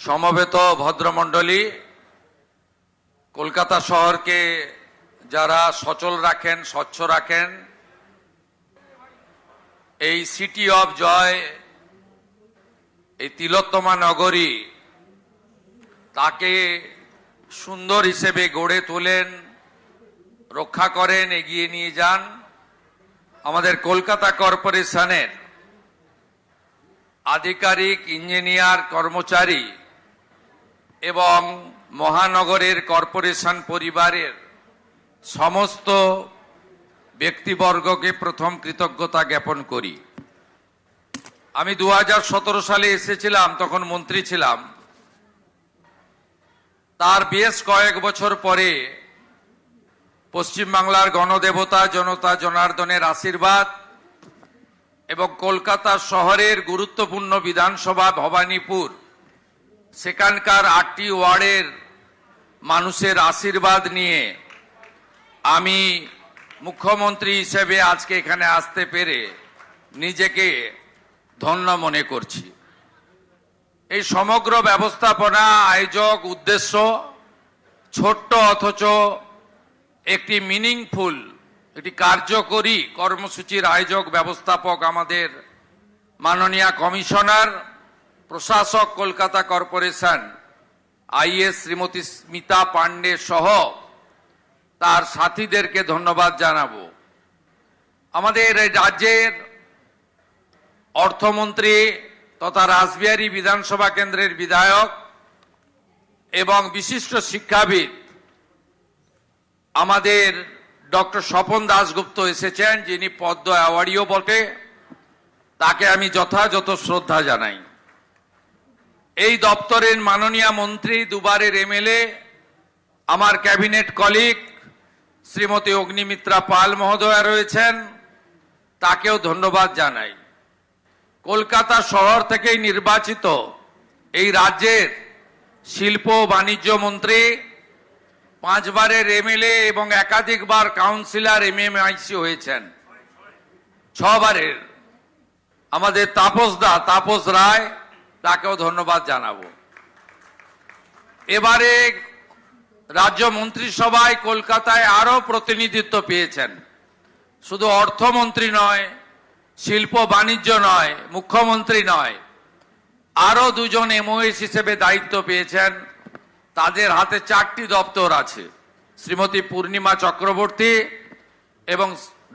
সমবেত ভদ্রমণ্ডলী, কলকাতা শহরকে যারা সচল রাখেন, স্বচ্ছ রাখেন, এই সিটি অফ জয়, এই তিলোত্তমা নগরী, তাকে সুন্দর হিসেবে গড়ে তোলেন, রক্ষা করেন, এগিয়ে নিয়ে যান আমাদের কলকাতা কর্পোরেশনের আধিকারিক, ইঞ্জিনিয়ার, কর্মচারী এবং মহানগরের কর্পোরেশন পরিবারের সমস্ত ব্যক্তিবর্গকে প্রথম কৃতজ্ঞতা জ্ঞাপন করি। আমি 2017 সালে এসেছিলাম, তখন মন্ত্রী ছিলাম। তার বেশ কয়েক বছর পরে পশ্চিমবাংলার গণদেবতা জনতা জনার্দনের আশীর্বাদ এবং কলকাতা শহরের গুরুত্বপূর্ণ বিধানসভা ভবানীপুর, সেখানকার 8টি ওয়ার্ডের মানুষের আশীর্বাদ নিয়ে আমি মুখ্যমন্ত্রী হিসেবে আজকে এখানে আসতে পেরে নিজেকে ধন্য মনে করছি। এই সমগ্র ব্যবস্থাপনা, আয়োজক, উদ্দেশ্য ছোট্ট অথচ একটি মিনিংফুল, একটি কার্যকরী কর্মসূচির আয়োজক ব্যবস্থাপক আমাদের মাননীয় কমিশনার প্রশাসক কলকাতা কর্পোরেশন আইএস শ্রীমতী স্মিতা পান্ডে সহ তার সাথীদেরকে ধন্যবাদ জানাবো। আমাদের রাজ্যের অর্থমন্ত্রী তথা রাসবিহারী বিধানসভা কেন্দ্রের বিধায়ক এবং বিশিষ্ট শিক্ষাবিদ আমাদের ডক্টর স্বপন দাশগুপ্ত এসেছেন, যিনি পদ্ম অ্যাওয়ার্ডিও বটে। তাকে আমি যথাযথ শ্রদ্ধা জানাই। এই দপ্তরের মাননীয় মন্ত্রী, দুবারের এমএলএ, আমার ক্যাবিনেট কলিগ শ্রীমতী অগ্নিমিত্রা পাল মহোদয়া রয়েছেন, তাকেও ধন্যবাদ জানাই। কলকাতা শহর থেকেই নির্বাচিত এই রাজ্যের শিল্প ও বাণিজ্য মন্ত্রী, 5 বারের এমএলএ এবং একাধিকবার কাউন্সিলর এমএমআইসি হয়েছেন, 6 বারের আমাদের তাপস রায়, তাকেও ধন্যবাদ জানাবো। এবারে রাজ্য মন্ত্রিসভায় কলকাতায় আরো প্রতিনিধিত্ব পেয়েছেন। শুধু অর্থমন্ত্রী নয়, শিল্প বাণিজ্য নয়, মুখ্যমন্ত্রী নয়, আরো 2জন এমওএস হিসেবে দায়িত্ব পেয়েছেন। তাদের হাতে 4টি দপ্তর আছে, শ্রীমতী পূর্ণিমা চক্রবর্তী এবং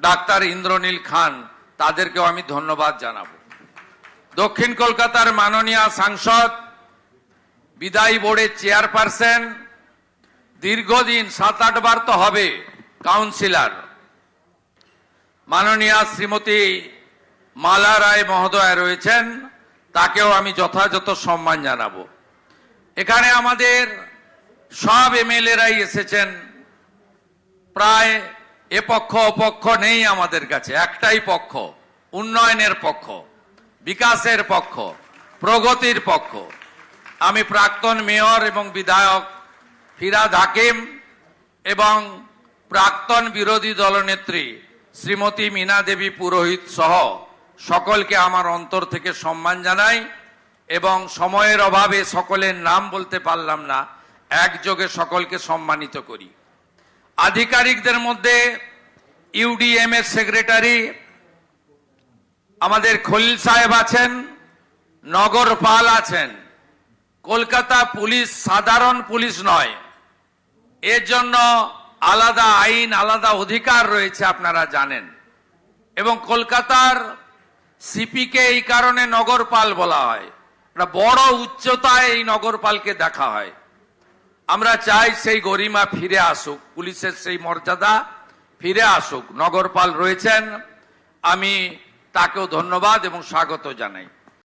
ডাক্তার ইন্দ্রনীল খান, তাদেরকেও আমি ধন্যবাদ জানাবো। দক্ষিণ কলকাতার মাননীয় সাংসদ, বিদায়ী বোর্ডের চেয়ারপারসন, দীর্ঘদিন 7-8 বার তো হবে কাউন্সিলর, মাননীয় শ্রীমতী মালা রায় মহোদয়া রয়েছেন, তাকেও আমি যথাযথ সম্মান জানাবো। এখানে আমাদের সব এমএলএরাই এসেছেন, প্রায় এ পক্ষ অপক্ষ নেই আমাদের কাছে, একটাই পক্ষ, উন্নয়নের পক্ষ, বিকাশের পক্ষ, প্রগতির পক্ষ। আমি প্রাক্তন মেয়র এবং বিধায়ক ফিরহাদ হাকিম এবং প্রাক্তন বিরোধী দলনেত্রী শ্রীমতী মীনা দেবী পুরোহিত সহ সকলকে আমার অন্তর থেকে সম্মান জানাই এবং সময়ের অভাবে সকলের নাম বলতে পারলাম না, একযোগে সকলকে সম্মানিত করি। আধিকারিকদের মধ্যে ইউডিএম এর সেক্রেটারি আমাদের খলিল সাহেব আছেন, নগরপাল আছেন। কলকাতা পুলিশ সাধারণ পুলিশ নয়, এর জন্য আলাদা আইন, আলাদা অধিকার রয়েছে, আপনারা জানেন। এবং কলকাতার সিপিকে এই কারণে নগরপাল বলা হয়, বড় উচ্চতায় এই নগরপালকে দেখা হয়। আমরা চাই সেই গরিমা ফিরে আসুক, পুলিশের সেই মর্যাদা ফিরে আসুক। নগরপাল রয়েছেন, আমি তাকেও ধন্যবাদ এবং স্বাগত জানাই।